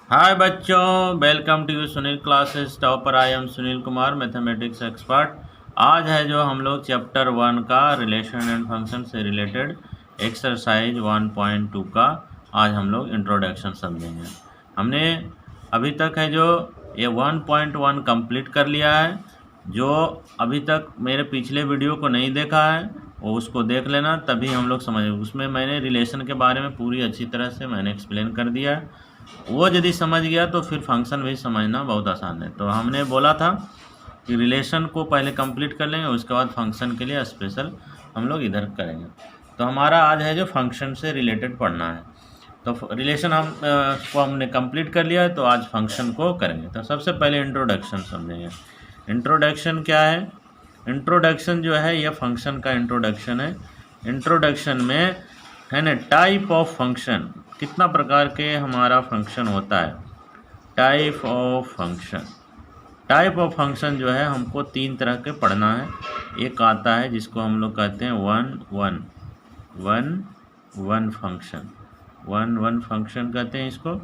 हाय बच्चों, welcome to you Sunil classes topper. I am Sunil Kumar, mathematics expert. आज है जो हम लोग चैप्टर 1 का रिलेशन एंड फंक्शन से रिलेटेड एक्सरसाइज 1.2 का आज हम लोग इंट्रोडक्शन समझेंगे। हमने अभी तक है जो ये 1.1 कंप्लीट कर लिया है। जो अभी तक मेरे पिछले वीडियो को नहीं देखा है वो उसको देख लेना, तभी हम लोग समझेंगे। उसमें मैंने रिलेशन के बारे में पूरी अच्छी तरह से मैंने एक्सप्लेन कर दिया है। वो यदि समझ गया तो फिर फंक्शन भी समझना बहुत आसान है। तो हमने बोला था कि रिलेशन को पहले कंप्लीट कर लेंगे, उसके बाद फंक्शन के लिए स्पेशल हम लोग इधर करेंगे। तो हमारा आज है जो फंक्शन से रिलेटेड पढ़ना है। तो रिलेशन को हमने कंप्लीट कर लिया है, तो आज फंक्शन को करेंगे। तो सबसे पहले इंट्रोडक्शन समझेंगे। इंट्रोडक्शन क्या है? इंट्रोडक्शन जो है यह फंक्शन का इंट्रोडक्शन है। इंट्रोडक्शन में है ना टाइप ऑफ फंक्शन, कितना प्रकार के हमारा फंक्शन होता है। Type of function, type of function जो है हमको 3 तरह के पढ़ना है। एक आता है जिसको हम लोग कहते हैं वन फंक्शन, वन फंक्शन कहते हैं इसको।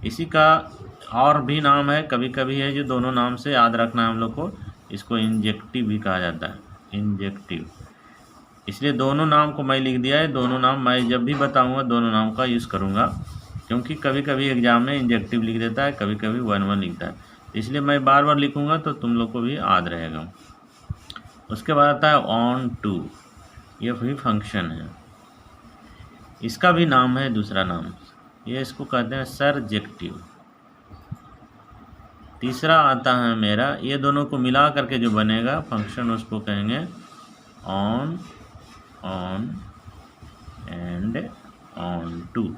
इसी का और भी नाम है, कभी कभी है जो दोनों नाम से याद रखना है हम लोग को। इसको इंजेक्टिव भी कहा जाता है, इंजेक्टिव। इसलिए दोनों नाम को मैं लिख दिया है। दोनों नाम मैं जब भी बताऊंगा दोनों नाम का यूज़ करूंगा, क्योंकि कभी कभी एग्जाम में इंजेक्टिव लिख देता है, कभी कभी वन लिखता है। इसलिए मैं बार बार लिखूंगा तो तुम लोग को भी याद रहेगा। उसके बाद आता है ऑन टू, ये भी फंक्शन है। इसका भी नाम है दूसरा नाम, ये इसको कहते हैं सरजेक्टिव। तीसरा आता है मेरा, ये दोनों को मिला करके जो बनेगा फंक्शन उसको कहेंगे ऑन एंड ऑन टू।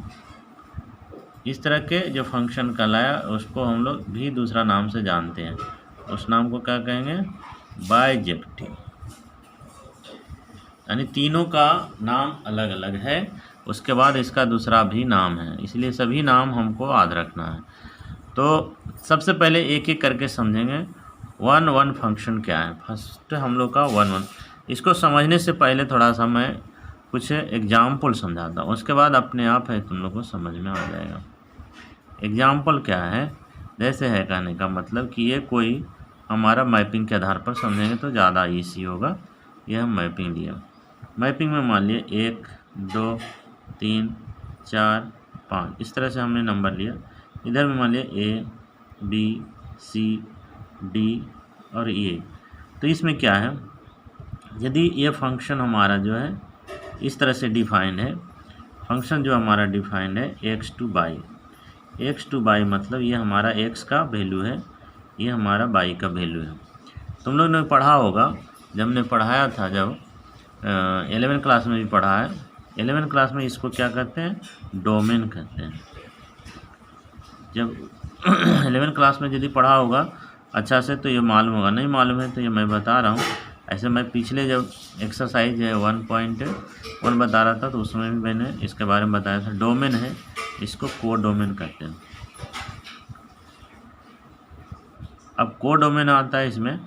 इस तरह के जो फंक्शन कहलाया उसको हम लोग भी दूसरा नाम से जानते हैं। उस नाम को क्या कहेंगे? बाइजेक्टिव। यानी तीनों का नाम अलग अलग है, उसके बाद इसका दूसरा भी नाम है, इसलिए सभी नाम हमको याद रखना है। तो सबसे पहले एक एक करके समझेंगे वन फंक्शन क्या है। फर्स्ट हम लोग का वन। इसको समझने से पहले थोड़ा सा मैं कुछ एग्जाम्पल समझाता हूँ, उसके बाद अपने आप है तुम लोग को समझ में आ जाएगा। एग्जाम्पल क्या है? जैसे है कहने का मतलब कि ये कोई हमारा मैपिंग के आधार पर समझेंगे तो ज़्यादा ईजी होगा। ये हम मैपिंग लिया, मैपिंग में मान लिए 1 2 3 4 5 इस तरह से हमने नंबर लिया। इधर में मान लिया A B C D और E। तो इसमें क्या है, यदि ये फंक्शन हमारा जो है इस तरह से डिफाइंड है, फंक्शन जो हमारा डिफाइंड है x टू बाई मतलब ये हमारा x का वैल्यू है, ये हमारा y का वैल्यू है। तुम लोग ने पढ़ा होगा, जब हमने पढ़ाया था, जब 11वीं क्लास में भी पढ़ा है। 11वीं क्लास में इसको क्या कहते हैं? डोमेन कहते हैं। जब 11वीं क्लास में यदि पढ़ा होगा अच्छा से तो ये मालूम होगा, नहीं मालूम है तो ये मैं बता रहा हूँ। ऐसे मैं पिछले जब एक्सरसाइज है 1.1 बता रहा था तो उसमें भी मैंने इसके बारे में बताया था। डोमेन है, इसको कोडोमेन कहते हैं। अब कोडोमेन आता है इसमें,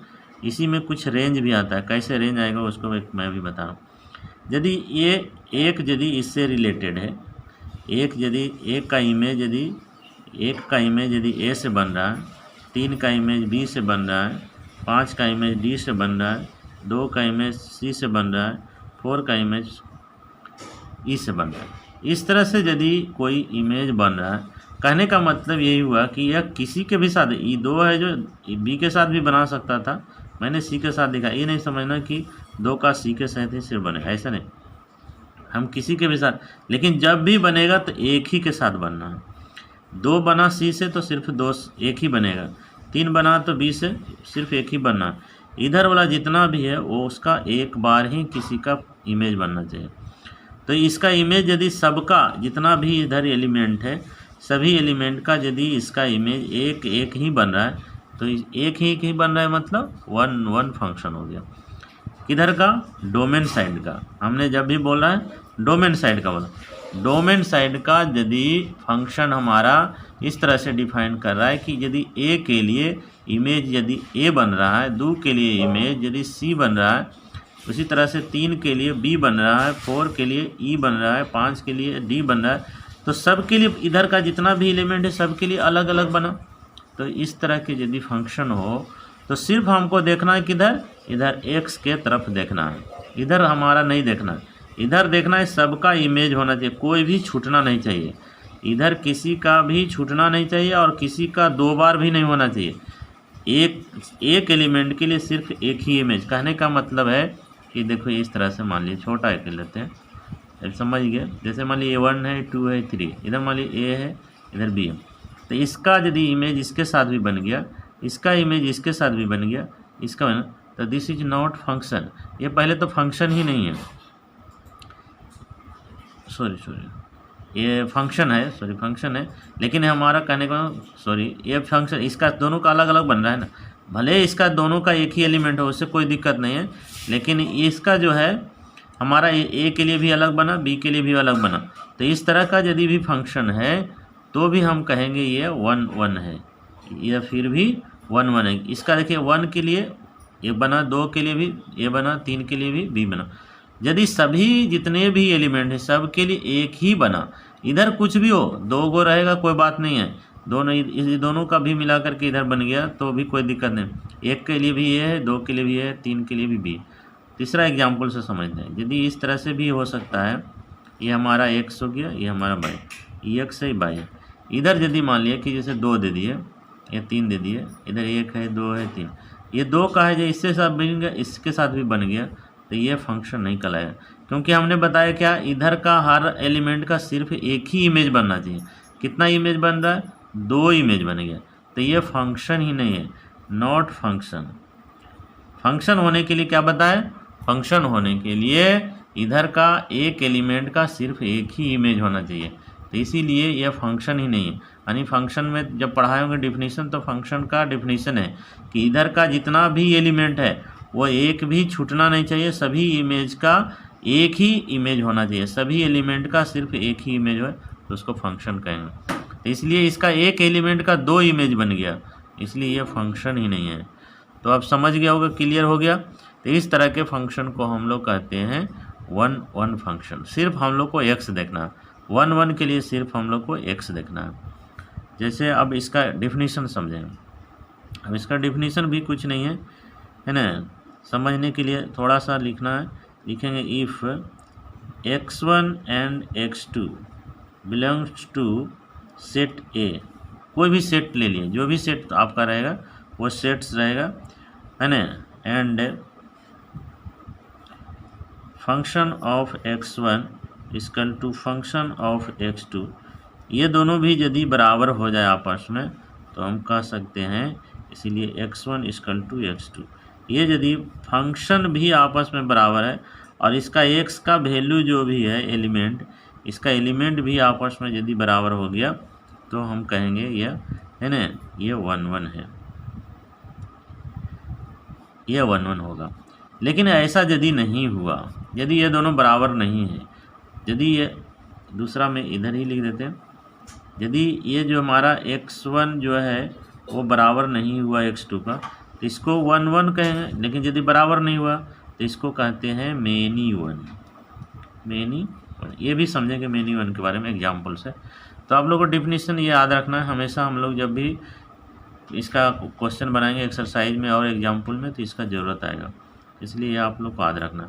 इसी में कुछ रेंज भी आता है। कैसे रेंज आएगा उसको मैं भी बता रहा हूँ। यदि ये यदि इससे रिलेटेड है, एक का इमेज यदि ए से बन रहा है, 3 का इमेज बी से बन रहा है, 5 का इमेज डी से बन रहा है, 2 का इमेज सी से बन रहा है, 4 का इमेज ई से बन रहा है। इस तरह से यदि कोई इमेज बन रहा है, कहने का मतलब यही हुआ कि यह किसी के भी साथ, ई 2 है जो बी के साथ भी बना सकता था, मैंने सी के साथ दिखा। ये नहीं समझना कि 2 का सी के साथ ही सिर्फ बने, ऐसा नहीं। हम किसी के भी साथ, लेकिन जब भी बनेगा तो एक ही के साथ बनना है। 2 बना सी से तो सिर्फ 2 एक ही बनेगा, 3 बना तो बी से सिर्फ एक ही बनना। इधर वाला जितना भी है वो उसका एक बार ही किसी का इमेज बनना चाहिए। तो इसका इमेज यदि सबका जितना भी इधर एलिमेंट है, सभी एलिमेंट का यदि इसका इमेज एक ही बन रहा है, तो एक ही बन रहा है मतलब वन फंक्शन हो गया। किधर का? डोमेन साइड का। हमने जब भी बोला है डोमेन साइड का बोला, डोमेन साइड का यदि फंक्शन हमारा इस तरह से डिफाइन कर रहा है कि यदि ए के लिए इमेज यदि ए बन रहा है, 2 के लिए इमेज यदि सी बन रहा है, उसी तरह से 3 के लिए बी बन रहा है, 4 के लिए ई बन रहा है, 5 के लिए डी बन रहा है, तो सब के लिए इधर का जितना भी एलिमेंट है सब के लिए अलग अलग बना। तो इस तरह के यदि फंक्शन हो तो सिर्फ हमको देखना है किधर, इधर x के तरफ देखना है, इधर हमारा नहीं देखना है, इधर देखना है सबका इमेज होना चाहिए, कोई भी छूटना नहीं चाहिए, इधर किसी का भी छूटना नहीं चाहिए और किसी का दो बार भी नहीं होना चाहिए। एक एलिमेंट के लिए सिर्फ एक ही इमेज। कहने का मतलब है कि देखो इस तरह से मान लीजिए छोटा एक लेते हैं, अब समझ गए। जैसे मान लीजिए A1 है, 2 है, 3, इधर मान लीजिए A है, इधर B है। तो इसका यदि इमेज इसके साथ भी बन गया, इसका इमेज इसके साथ भी बन गया, इसका बना, तो दिस इज नॉट फंक्शन। ये पहले तो फंक्शन ही नहीं है, सॉरी ये फंक्शन है, फंक्शन है, लेकिन हमारा कहने का ये फंक्शन, इसका दोनों का अलग अलग बन रहा है ना। भले इसका दोनों का एक ही एलिमेंट हो, उससे कोई दिक्कत नहीं है, लेकिन इसका जो है हमारा ए के लिए भी अलग बना, बी के लिए भी अलग बना। तो इस तरह का यदि भी फंक्शन है तो भी हम कहेंगे ये 1 1 है, या फिर भी 1 1 है। इसका देखिए 1 के लिए ये बना, 2 के लिए भी ये बना, 3 के लिए भी बी बना। यदि सभी जितने भी एलिमेंट हैं सब के लिए एक ही बना, इधर कुछ भी हो, 2 गो रहेगा कोई बात नहीं है, दोनों का भी मिला करके इधर बन गया तो भी कोई दिक्कत नहीं। एक के लिए भी ये है, 2 के लिए भी है, 3 के लिए भी बी। तीसरा एग्जाम्पल से समझते हैं, यदि इस तरह से भी हो सकता है, ये हमारा x हो गया, ये हमारा y, ये x है y है। इधर यदि मान लिया कि जैसे 2 दे दिए, ये 3 दे दिए, इधर 1 है, 2 है, 3, ये 2 का है जो इससे साथ बन गया, इसके साथ भी बन गया, तो ये फंक्शन नहीं कहलाएगा, क्योंकि हमने बताया क्या, इधर का हर एलिमेंट का सिर्फ एक ही इमेज बनना चाहिए। कितना इमेज बन रहा है, 2 इमेज बन गया, तो ये फंक्शन ही नहीं है, नॉट फंक्शन। फंक्शन होने के लिए क्या बताएं, फंक्शन होने के लिए इधर का एक एलिमेंट का सिर्फ एक ही इमेज होना चाहिए, तो इसीलिए यह फंक्शन ही नहीं है। यानी फंक्शन में जब पढ़ाए होंगे डिफिनीशन, तो फंक्शन का डिफिनीशन है कि इधर का जितना भी एलिमेंट है वो एक भी छूटना नहीं चाहिए, सभी इमेज का एक ही इमेज होना चाहिए, सभी एलिमेंट का सिर्फ एक ही इमेज हो, तो उसको फंक्शन कहेंगे। तो इसलिए इसका एक एलिमेंट का 2 इमेज बन गया, इसलिए ये फंक्शन ही नहीं है। तो आप समझ गया होगा, क्लियर हो गया। तो इस तरह के फंक्शन को हम लोग कहते हैं 1 1 फंक्शन। सिर्फ हम लोग को x देखना है, 1 1 के लिए सिर्फ हम लोग को x देखना है। जैसे अब इसका डिफिनीशन समझें। अब इसका डिफिनीशन भी कुछ नहीं है ना, समझने के लिए थोड़ा सा लिखना है। लिखेंगे if x1 and x2 belongs to set A, कोई भी सेट ले लिए, जो भी सेट आपका रहेगा वो सेट्स रहेगा, है ना, and function of x1 equal to function of x2, ये दोनों भी यदि बराबर हो जाए आपस में तो हम कह सकते हैं, इसीलिए x1 इक्वल टू x2। ये यदि फंक्शन भी आपस में बराबर है और इसका x का वैल्यू जो भी है एलिमेंट, इसका एलिमेंट भी आपस में यदि बराबर हो गया तो हम कहेंगे यह, है ना, ये 1 1 है, ये 1 1 होगा। लेकिन ऐसा यदि नहीं हुआ, यदि ये दोनों बराबर नहीं है, यदि ये दूसरा में इधर ही लिख देते हैं, यदि ये जो हमारा x1 जो है वो बराबर नहीं हुआ x2 का, तो इसको 1 1 कहेंगे। लेकिन यदि बराबर नहीं हुआ तो इसको कहते हैं मेनी 1, मेनी 1। ये भी समझेंगे मेनी 1 के बारे में एग्जाम्पल से। तो आप लोगों को डिफिनीशन ये याद रखना है हमेशा, हम लोग जब भी इसका क्वेश्चन बनाएंगे एक्सरसाइज में और एग्जाम्पल में, तो इसका ज़रूरत आएगा, इसलिए आप लोग को याद रखना।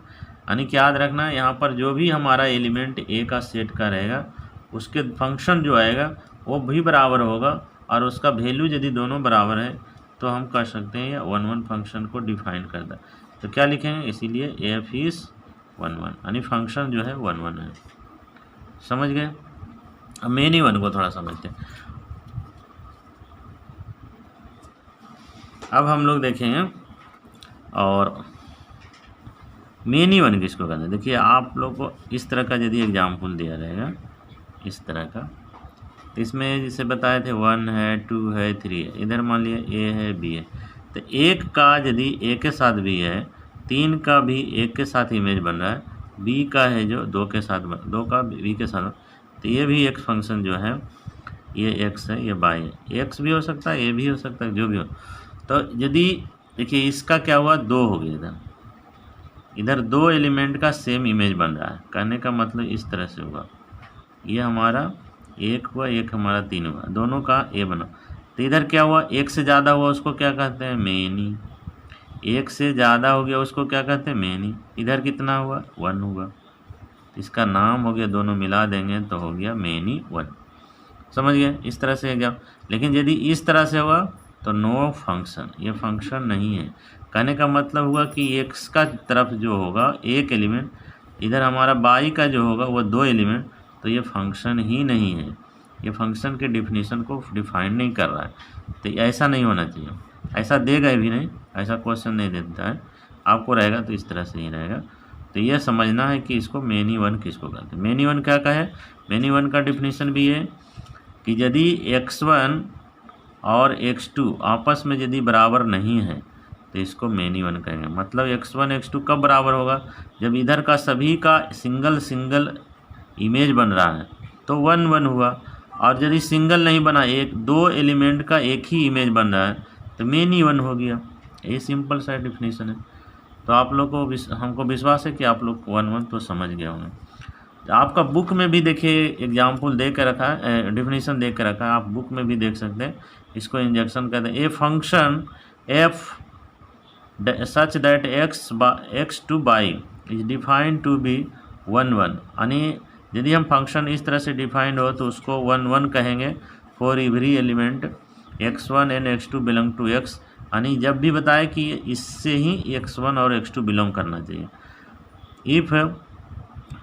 यानी क्या याद रखना है, यहाँ पर जो भी हमारा एलिमेंट ए का सेट का रहेगा उसके फंक्शन जो आएगा वो भी बराबर होगा, और उसका वैल्यू यदि दोनों बराबर है तो हम कह सकते हैं 1 1 फंक्शन को डिफाइन करता है। तो क्या लिखेंगे, इसीलिए एफ इज़ 1 1, यानी फंक्शन जो है 1 1 है। समझ गए। अब मेनी 1 को थोड़ा समझते हैं। अब हम लोग देखेंगे और मेनी 1 किसको कहते हैं। देखिए आप लोग को इस तरह का यदि एग्जाम्पल दिया रहेगा, इस तरह का, तो इसमें जैसे बताए थे 1 है, 2 है, 3 है, इधर मान लिया a है, b है, तो 1 का यदि a के साथ b है, 3 का भी 1 के साथ इमेज बन रहा है, b का है जो 2 के साथ, 2 का b के साथ, तो ये भी एक फंक्शन जो है, ये x है, ये y है, x भी हो सकता है, a भी हो सकता है, जो भी हो। तो यदि देखिए इसका क्या हुआ, 2 हो गया, इधर 2 एलिमेंट का सेम इमेज बन रहा है, कहने का मतलब इस तरह से हुआ, ये हमारा एक हुआ, एक हमारा 3 हुआ, दोनों का ए बना। तो इधर क्या हुआ, एक से ज़्यादा हुआ उसको क्या कहते हैं, मेनी। एक से ज़्यादा हो गया उसको क्या कहते हैं, मेनी। इधर कितना हुआ, 1 हुआ, इसका नाम हो गया, दोनों मिला देंगे तो हो गया मेनी 1। समझ गए, इस तरह से एग्जाम। लेकिन यदि इस तरह से हुआ तो नो फंक्शन, ये फंक्शन नहीं है। कहने का मतलब हुआ कि एक्स का तरफ जो होगा एक एलिमेंट, इधर हमारा वाई का जो होगा वो 2 एलिमेंट, तो ये फंक्शन ही नहीं है, ये फंक्शन के डिफिनीशन को डिफाइन नहीं कर रहा है। तो ऐसा नहीं होना चाहिए, ऐसा देगा भी नहीं, ऐसा क्वेश्चन नहीं देता है आपको, रहेगा तो इस तरह से ही रहेगा। तो यह समझना है कि इसको मेनी 1 किसको कहते हैं। मेनी 1 क्या है, मेनी 1 का डिफिनीशन भी है कि यदि x1 और x2 आपस में यदि बराबर नहीं है तो इसको मेनी 1 कहेंगे। मतलब x1 x2 कब बराबर होगा, जब इधर का सभी का सिंगल सिंगल इमेज बन रहा है तो 1 1 हुआ, और यदि सिंगल नहीं बना, एक 2 एलिमेंट का एक ही इमेज बन रहा है तो मेनी 1 हो गया। ये सिंपल सा डिफिनीशन है। तो आप लोग को हमको विश्वास है कि आप लोग 1 1 तो समझ गए होंगे। आपका बुक में भी देखिए एग्जाम्पल दे के रखा है, डिफिनीशन दे के रखा है, आप बुक में भी देख सकते हैं। इसको इंजेक्शन कहते हैं। A function f such that x to y is defined to be 1 1, यानी यदि हम फंक्शन इस तरह से डिफाइंड हो तो उसको 1 1 कहेंगे for every element x1 and x2 belong to x, यानी जब भी बताए कि इससे ही x1 और x2 बिलोंग करना चाहिए। इफ़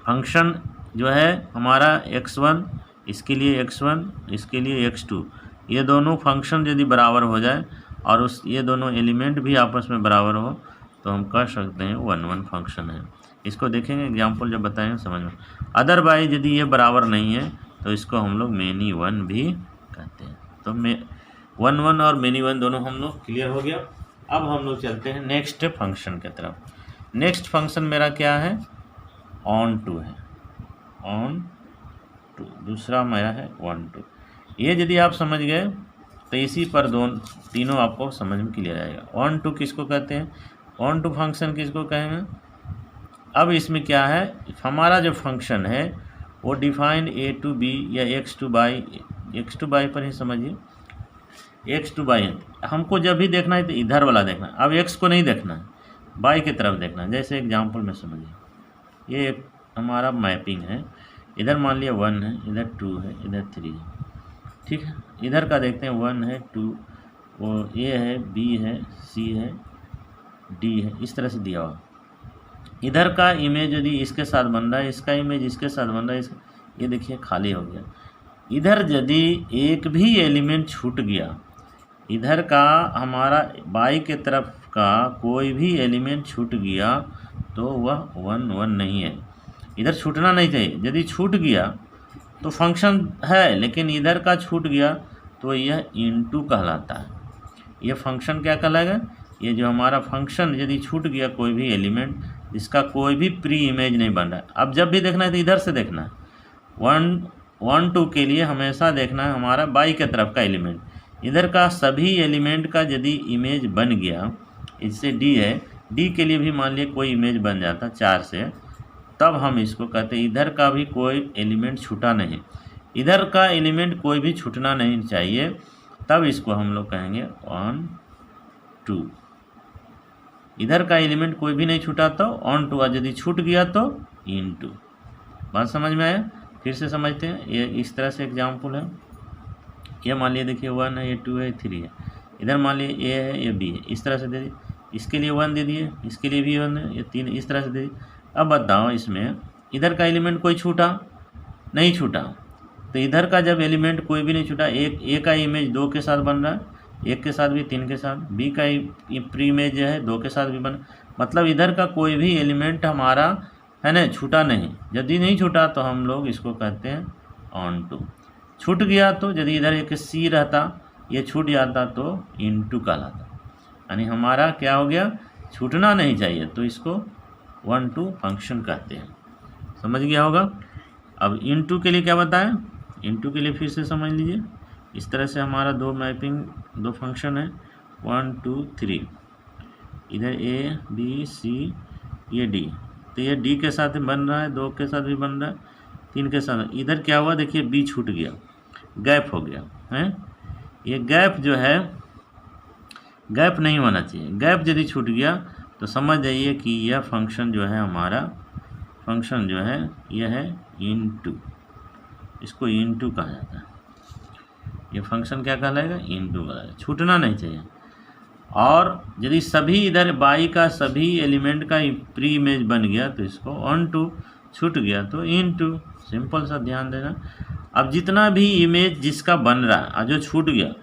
फंक्शन जो है हमारा x1, इसके लिए x1, इसके लिए x2, ये दोनों फंक्शन यदि बराबर हो जाए और ये दोनों एलिमेंट भी आपस में बराबर हो तो हम कह सकते हैं 1 1 फंक्शन है। इसको देखेंगे एग्जाम्पल जब बताएंगे समझ में। अदरवाइज यदि ये बराबर नहीं है तो इसको हम लोग मेनी 1 भी कहते हैं। तो 1 1 और मेनी 1 दोनों हम लोग क्लियर हो गया। अब हम लोग चलते हैं नेक्स्ट फंक्शन की तरफ। नेक्स्ट फंक्शन मेरा क्या है, ऑन टू है, ऑन टू। दूसरा मेरा है 1 2। ये यदि आप समझ गए तो इसी पर तीनों आपको समझ में क्लियर आएगा। ऑन टू किसको कहते हैं, ऑन टू फंक्शन किसको कहेंगे। अब इसमें क्या है, हमारा जो फंक्शन है वो डिफाइंड ए टू बी या एक्स टू बाई पर ही समझिए। एक्स टू बाई हमको जब भी देखना है तो इधर वाला देखना है, अब एक्स को नहीं देखना है, बाई की तरफ देखना है। जैसे एग्जाम्पल में समझिए, ये एक हमारा मैपिंग है, इधर मान लिया 1 है, इधर 2 है, इधर 3 है, ठीक है। इधर का देखते हैं 1 है, 2, वो ए है, बी है, सी है, डी है, इस तरह से दिया हुआ। इधर का इमेज यदि इसके साथ बन रहा है, इसका इमेज इसके साथ बन रहा है, ये देखिए खाली हो गया। इधर यदि एक भी एलिमेंट छूट गया, इधर का हमारा बाई के तरफ का कोई भी एलिमेंट छूट गया तो वह 1 1 नहीं है, इधर छूटना नहीं चाहिए। यदि छूट गया तो फंक्शन है, लेकिन इधर का छूट गया तो यह इनटू कहलाता है। यह फंक्शन क्या कहलाएगा, ये जो हमारा फंक्शन यदि छूट गया कोई भी एलिमेंट जिसका कोई भी प्री इमेज नहीं बन रहा है। अब जब भी देखना है तो इधर से देखना है। 1 2 के लिए हमेशा देखना है हमारा बाई के तरफ का एलिमेंट, इधर का सभी एलिमेंट का यदि इमेज बन गया, इससे डी है, डी के लिए भी मान लिया कोई इमेज बन जाता 4 से, तब हम इसको कहते हैं इधर का भी कोई एलिमेंट छूटा नहीं, इधर का एलिमेंट कोई भी छूटना नहीं चाहिए, तब इसको हम लोग कहेंगे 1 2। इधर का एलिमेंट कोई भी नहीं छूटा तो ऑन टू, यदि छूट गया तो इन टू। बात समझ में आया, फिर से समझते हैं। ये इस तरह से एग्जाम्पल है, ये मान लिया देखिए 1 है, ये 2 है, 3 है, इधर मान लिया ए है, ये बी है, इस तरह से दे दिए, इसके लिए 1 दे दिए, इसके लिए भी 1 है, ये 3, इस तरह से दे दिए। अब बताओ इसमें इधर का एलिमेंट कोई छूटा नहीं, छूटा तो इधर का जब एलिमेंट कोई भी नहीं छूटा, एक का इमेज 2 के साथ बन रहा है, एक के साथ भी 3 के साथ, बी का प्री इमेज जो है 2 के साथ भी बन, मतलब इधर का कोई भी एलिमेंट हमारा है ना छूटा नहीं। यदि नहीं छूटा तो हम लोग इसको कहते हैं ऑन टू। छूट गया तो यदि इधर एक सी रहता, ये छूट जाता तो इनटू कहलाता, यानी हमारा क्या हो गया, छूटना नहीं चाहिए, तो इसको 1 2 फंक्शन कहते हैं। समझ गया होगा। अब इनटू के लिए क्या बताएं, इनटू के लिए फिर से समझ लीजिए। इस तरह से हमारा 2 मैपिंग 2 फंक्शन है 1 2 3, इधर ए बी सी, ये डी, तो ये डी के साथ बन रहा है, 2 के साथ भी बन रहा है, 3 के साथ इधर क्या हुआ देखिए, बी छूट गया, गैप हो गया है। ये गैप जो है, गैप नहीं होना चाहिए। गैप यदि छूट गया तो समझ जाइए कि यह फंक्शन जो है हमारा, फंक्शन जो है यह है इनटू, इसको इनटू कहा जाता है। ये फंक्शन क्या कहलाएगा, इनटू कहलाएगा, छूटना नहीं चाहिए। और यदि सभी इधर बाई का सभी एलिमेंट का प्री इमेज बन गया तो इसको ऑन टू, छूट गया तो इनटू, सिंपल सा, ध्यान देना। अब जितना भी इमेज जिसका बन रहा है, जो छूट गया,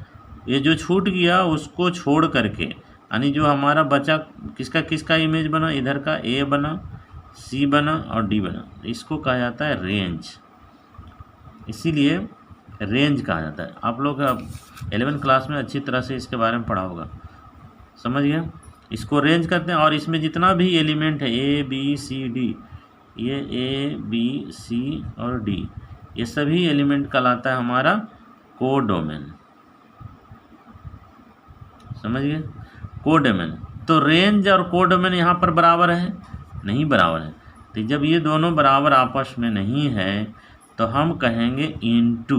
ये जो छूट गया उसको छोड़ करके, यानी जो हमारा बचा किसका किसका इमेज बना, इधर का ए बना, सी बना और डी बना, इसको कहा जाता है रेंज। इसीलिए रेंज कहा जाता है। आप लोग 11वीं क्लास में अच्छी तरह से इसके बारे में पढ़ा होगा, समझ गए। इसको रेंज करते हैं और इसमें जितना भी एलिमेंट है ए बी सी डी, ये ए बी सी और डी, ये सभी एलिमेंट कहलाता है हमारा कोडोमेन, समझ गए, कोडोमेन। तो रेंज और कोडोमेन यहाँ पर बराबर है, नहीं बराबर है। तो जब ये दोनों बराबर आपस में नहीं है तो हम कहेंगे इनटू।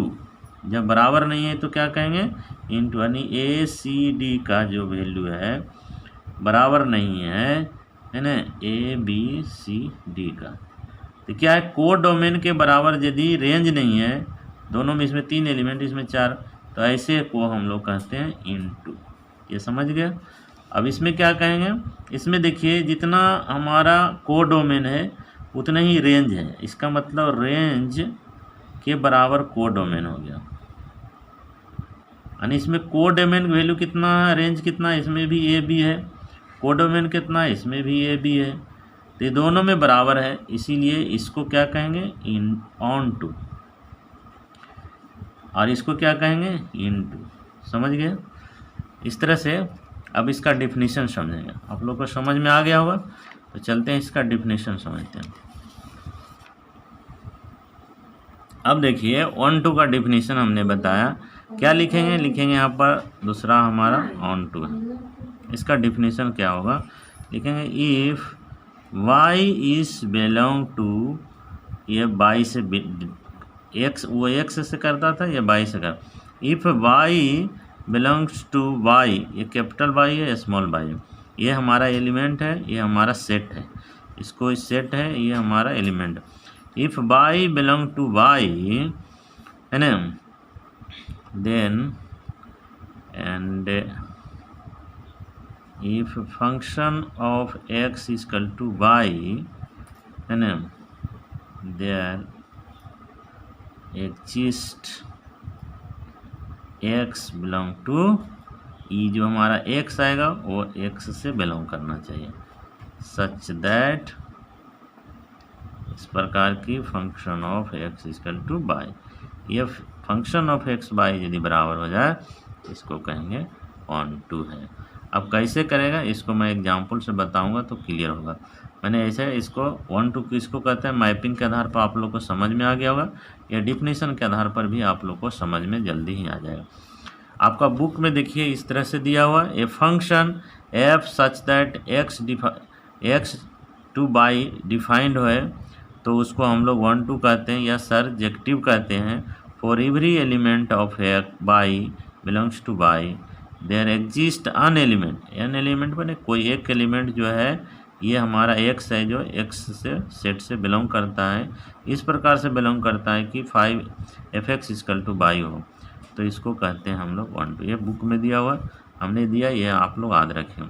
जब बराबर नहीं है तो क्या कहेंगे, इनटू, यानी ए सी डी का जो वैल्यू है बराबर नहीं है ना, ए बी सी डी का। तो क्या है, कोडोमेन के बराबर यदि रेंज नहीं है, दोनों में, इसमें 3 एलिमेंट इसमें 4, तो ऐसे को हम लोग कहते हैं इनटू। ये समझ गए। अब इसमें क्या कहेंगे, इसमें देखिए जितना हमारा कोडोमेन है उतना ही रेंज है। इसका मतलब रेंज के बराबर कोडोमेन हो गया। यानी इसमें कोडोमेन वैल्यू कितना है, रेंज कितना है, इसमें भी ए बी है, कोडोमेन कितना है, इसमें भी ए बी है, तो ये दोनों में बराबर है। इसीलिए इसको क्या कहेंगे, इन ऑन टू, और इसको क्या कहेंगे, इनटू। समझ गए। इस तरह से अब इसका डिफिनीशन समझेंगे। आप लोग को समझ में आ गया होगा, तो चलते हैं इसका डिफिनीशन समझते हैं। अब देखिए 1 2 का डिफिनीशन हमने बताया, क्या लिखेंगे, लिखेंगे यहाँ पर दूसरा हमारा ऑन टू है। इसका डिफिनीशन क्या होगा, लिखेंगे if y is belong to, ये बाई से एक्स, वो एक्स से करता था, ये बाई से कर। If y belongs to y, ये कैपिटल y है, स्मॉल y है, ये हमारा एलिमेंट है, ये हमारा सेट है, इसको सेट है, ये हमारा एलिमेंट है। If y belong to y है ना, then and if function of x is equal to y है ना, there exist x belong to e, जो हमारा x आएगा वो x से बिलोंग करना चाहिए, सच दैट, इस प्रकार की function of x is equal to y। ये फंक्शन ऑफ x y यदि बराबर हो जाए इसको कहेंगे ऑन टू है। अब कैसे करेगा इसको मैं एग्जाम्पल से बताऊंगा तो क्लियर होगा। मैंने ऐसे इसको 1 2 किसको कहते हैं, मैपिंग के आधार पर आप लोग को समझ में आ गया होगा, या डिफिनीशन के आधार पर भी आप लोग को समझ में जल्दी ही आ जाएगा। आपका बुक में देखिए इस तरह से दिया हुआ है, ए function f such that x to by defined है, तो उसको हम लोग 1 2 कहते हैं या सर्जेक्टिव कहते हैं। For every element of y belongs to y there exist an element, an element बने कोई एक एलिमेंट जो है ये हमारा एक्स है, जो एक्स से सेट से बिलोंग करता है, इस प्रकार से बिलोंग करता है कि 5 fx इक्वल टू बाई हो, तो इसको कहते हैं हम लोग 1 2। ये बुक में दिया हुआ हमने दिया, ये आप लोग याद रखें।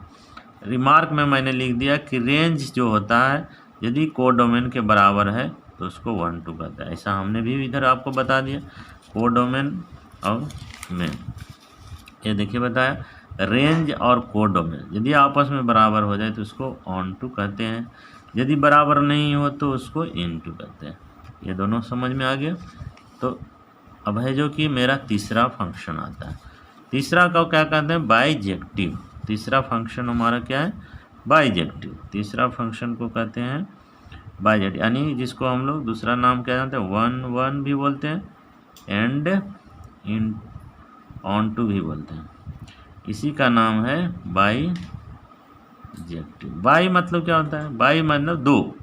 रिमार्क में मैंने लिख दिया कि रेंज जो होता है यदि कोडोमेन के बराबर है तो उसको 1 2 कहता है। ऐसा हमने भी इधर आपको बता दिया, कोडोमेन और मेन, ये देखिए बताया, रेंज और कोडोमेन यदि आपस में बराबर हो जाए तो उसको ऑन टू कहते हैं, यदि बराबर नहीं हो तो उसको इन टू कहते हैं। ये दोनों समझ में आ गया। तो अब है जो कि मेरा तीसरा फंक्शन आता है, तीसरा का क्या कहते हैं, बाइजेक्टिव। तीसरा फंक्शन हमारा क्या है, बाइजेक्टिव। तीसरा फंक्शन को कहते हैं बाइजेक्टिव, यानी जिसको हम लोग दूसरा नाम क्या जानते हैं, 1 1 भी बोलते हैं एंड इन ऑन टू भी बोलते हैं। इसी का नाम है बाइजेक्टिव। बाई मतलब क्या होता है, बाई मतलब दो,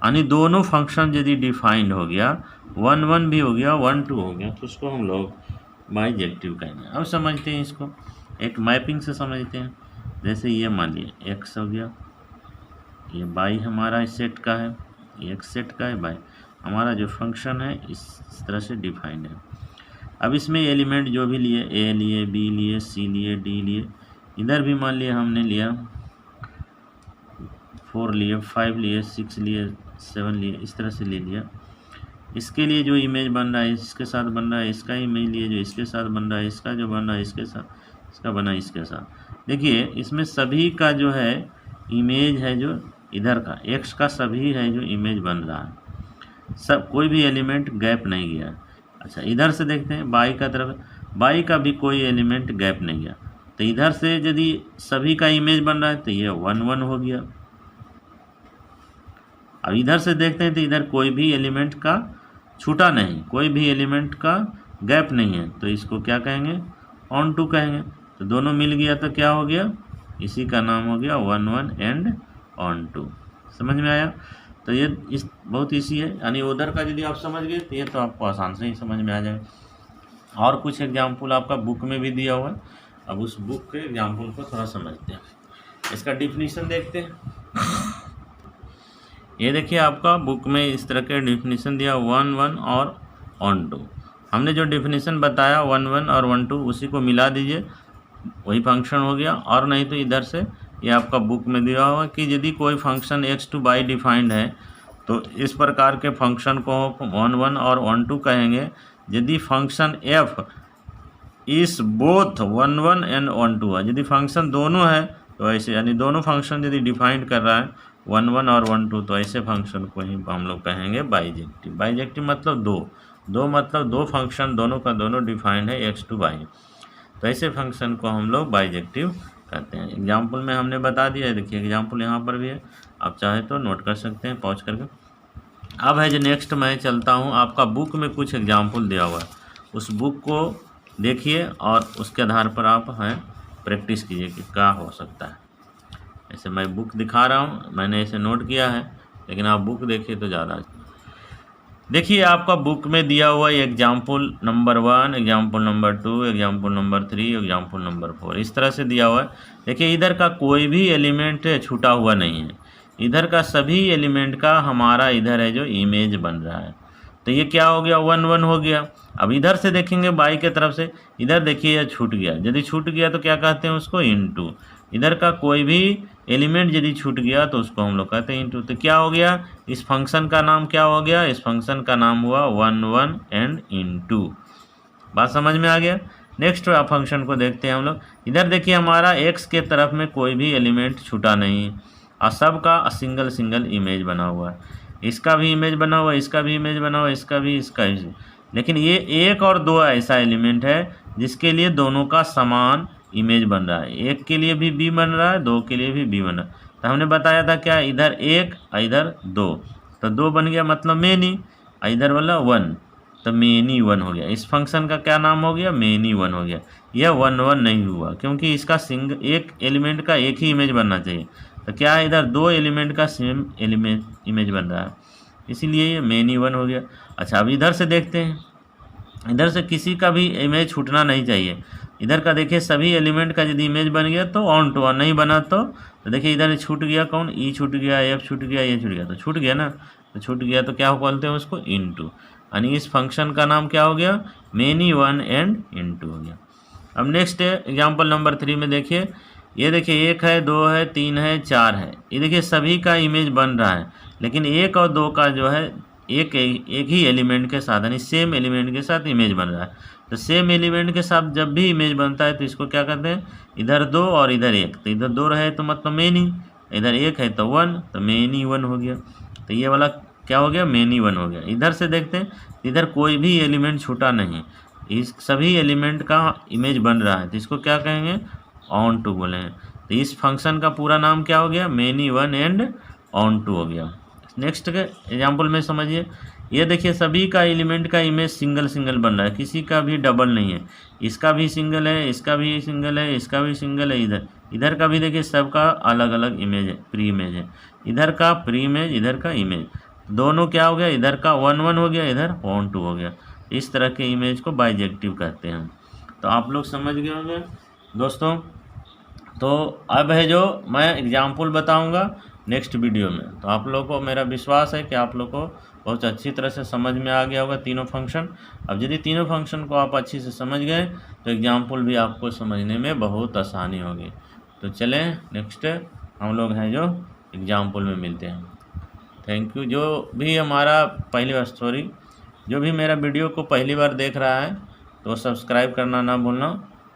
यानी दोनों फंक्शन यदि डिफाइंड हो गया 1 1 भी हो गया, 1 2 हो गया, तो उसको हम लोग बाइजेक्टिव कहेंगे। अब समझते हैं इसको, एक मैपिंग से समझते हैं। जैसे ये मान लिया एक्स हो गया, ये बाई हमारा इस सेट का है, ये एक सेट का है बाई, हमारा जो फंक्शन है इस तरह से डिफाइंड है। अब इसमें एलिमेंट जो भी लिए, ए लिए, बी लिए, सी लिए, डी लिए, इधर भी मान लिया हमने लिया 4 लिए, 5 लिए, 6 लिए, 7 लिए, इस तरह से ले लिया। इसके लिए जो इमेज बन रहा है इसके साथ बन रहा है, इसका इमेज लिए जो इसके साथ बन रहा है, इसका जो बन रहा है इसके साथ, इसका बना इसके साथ। देखिए इसमें सभी का जो है इमेज है, जो इधर का एक्स का सभी है जो इमेज बन रहा है, सब कोई भी एलिमेंट गैप नहीं गया। अच्छा इधर से देखते हैं बाई का तरफ, बाई का भी कोई एलिमेंट गैप नहीं गया, तो इधर से यदि सभी का इमेज बन रहा है तो ये 1 1 हो गया। अब इधर से देखते हैं तो इधर कोई भी एलिमेंट का छूटा नहीं, कोई भी एलिमेंट का गैप नहीं है, तो इसको क्या कहेंगे, ऑन टू कहेंगे। तो दोनों मिल गया तो क्या हो गया, इसी का नाम हो गया 1 1 एंड ऑन टू। समझ में आया? तो ये इस बहुत इसी है, यानी उधर का यदि आप समझ गए तो ये तो आपको आसान से ही समझ में आ जाए। और कुछ एग्जाम्पल आपका बुक में भी दिया हुआ है, अब उस बुक के एग्जाम्पल को थोड़ा समझते हैं। इसका डिफिनीशन देखते हैं। ये देखिए आपका बुक में इस तरह के डिफिनीशन दिया 1 1 और ऑन टू। हमने जो डिफिनीशन बताया 1 1 और 1 2 उसी को मिला दीजिए, वही फंक्शन हो गया। और नहीं तो इधर से ये आपका बुक में दिया हुआ कि यदि कोई function x to by defined है तो इस प्रकार के फंक्शन को 1 1 और 1 2 कहेंगे। यदि फंक्शन एफ इस बोथ 1 1 एंड 1 2 है, यदि फंक्शन दोनों है तो ऐसे, यानी दोनों फंक्शन यदि डिफाइंड कर रहा है 1 1 और 1 2, तो ऐसे फंक्शन को ही हम लोग कहेंगे बाइजेक्टिव। बाइजेक्टिव मतलब दो मतलब दो फंक्शन दोनों का दोनों डिफाइंड है एक्स टू बाई, तो ऐसे फंक्शन को हम लोग बाइजेक्टिव कहते हैं। एग्जाम्पल में हमने बता दिया है, देखिए एग्जाम्पल यहाँ पर भी है, आप चाहे तो नोट कर सकते हैं पॉज करके। अब है जो नेक्स्ट मैं चलता हूँ, आपका बुक में कुछ एग्जाम्पल दिया हुआ है, उस बुक को देखिए और उसके आधार पर आप हैं प्रैक्टिस कीजिए कि क्या हो सकता है। ऐसे मैं बुक दिखा रहा हूँ, मैंने ऐसे नोट किया है, लेकिन आप बुक देखिए तो ज़्यादा। देखिए आपका बुक में दिया हुआ example number 1, example number 2, example number 3, example number 4, इस तरह से दिया हुआ है। देखिए इधर का कोई भी एलिमेंट छूटा हुआ नहीं है, इधर का सभी एलिमेंट का हमारा इधर है जो इमेज बन रहा है, तो ये क्या हो गया 1 1 हो गया। अब इधर से देखेंगे बाई के तरफ से, इधर देखिए यह छूट गया, यदि छूट गया तो क्या कहते हैं उसको, इनटू। इधर का कोई भी एलिमेंट यदि छूट गया तो उसको हम लोग कहते हैं इनटू। तो क्या हो गया, इस फंक्शन का नाम क्या हो गया, इस फंक्शन का नाम हुआ 1 1 एंड इनटू। बात समझ में आ गया? नेक्स्ट फंक्शन को देखते हैं हम लोग। इधर देखिए हमारा एक्स के तरफ में कोई भी एलिमेंट छूटा नहीं और सबका सिंगल सिंगल इमेज बना हुआ है, इसका भी इमेज बना हुआ है, इसका भी इमेज बना हुआ है, इसका भी, इसका भी। लेकिन ये एक और दो ऐसा एलिमेंट है जिसके लिए दोनों का समान इमेज बन रहा है, एक के लिए भी बी बन रहा है, दो के लिए भी बी बन रहा है। तो हमने बताया था क्या, इधर एक इधर दो, तो दो बन गया मतलब मेनी, इधर वाला 1, तो मेनी 1 हो गया। इस फंक्शन का क्या नाम हो गया, मेनी 1 हो गया। यह 1 1 नहीं हुआ क्योंकि इसका एक एलिमेंट का एक ही इमेज बनना चाहिए, तो क्या है इधर दो एलिमेंट का सेम इमेज बन रहा है, इसीलिए ये मेनी 1 हो गया। अच्छा अब इधर से देखते हैं, इधर से किसी का भी इमेज छूटना नहीं चाहिए। इधर का देखिए सभी एलिमेंट का यदि इमेज बन गया तो ऑन टू, और नहीं बना तो देखिए इधर छूट गया कौन, ई छूट गया, एफ छूट गया, ये छूट गया, तो छूट गया ना, तो छूट गया तो क्या बोलते हैं उसको, इनटू। यानी इस फंक्शन का नाम क्या हो गया, मेनी 1 एंड इनटू हो गया। अब नेक्स्ट एग्जाम्पल नंबर 3 में देखिए, ये देखिए 1 है, 2 है, 3 है, 4 है, ये देखिए सभी का इमेज बन रहा है, लेकिन 1 और 2 का जो है एक ही एलिमेंट के साथ, यानी सेम एलिमेंट के साथ इमेज बन रहा है। तो सेम एलिमेंट के साथ जब भी इमेज बनता है तो इसको क्या कहते हैं, इधर 2 और इधर 1, तो इधर 2 रहे तो मतलब मेनी, इधर 1 है तो 1, तो मेनी 1 हो गया। तो ये वाला क्या हो गया, मेनी 1 हो गया। इधर से देखते हैं, इधर कोई भी एलिमेंट छूटा नहीं, इस सभी एलिमेंट का इमेज बन रहा है, तो इसको क्या कहेंगे, ऑन टू बोले हैं। तो इस फंक्शन का पूरा नाम क्या हो गया, मेनी 1 एंड ऑन टू हो गया। नेक्स्ट के एग्जाम्पल में समझिए, ये देखिए सभी का एलिमेंट का इमेज सिंगल सिंगल बन रहा है, किसी का भी डबल नहीं है, इसका भी सिंगल है, इसका भी सिंगल है, इसका भी सिंगल है, इधर का भी देखिए सबका अलग अलग इमेज है, प्री इमेज है, इधर का प्री इमेज, इधर का इमेज। दोनों क्या हो गया, इधर का 1 1 हो गया, इधर 1 2 हो गया। इस तरह के इमेज को बाइजेक्टिव कहते हैं। तो आप लोग समझ गए होंगे दोस्तों। तो अब है जो मैं एग्जाम्पल बताऊंगा नेक्स्ट वीडियो में। तो आप लोगों को मेरा विश्वास है कि आप लोग को बहुत अच्छी तरह से समझ में आ गया होगा तीनों फंक्शन। अब यदि तीनों फंक्शन को आप अच्छी से समझ गए तो एग्जाम्पल भी आपको समझने में बहुत आसानी होगी। तो चलें नेक्स्ट हम लोग हैं जो एग्जाम्पल में मिलते हैं। Thank you. जो भी हमारा पहली बार जो भी मेरा वीडियो को पहली बार देख रहा है तो सब्सक्राइब करना ना भूलना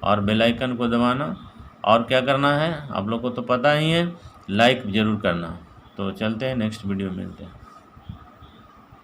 और बेल आइकन को दबाना, और क्या करना है आप लोग को तो पता ही है, लाइक ज़रूर करना। तो चलते हैं नेक्स्ट वीडियो में मिलते हैं।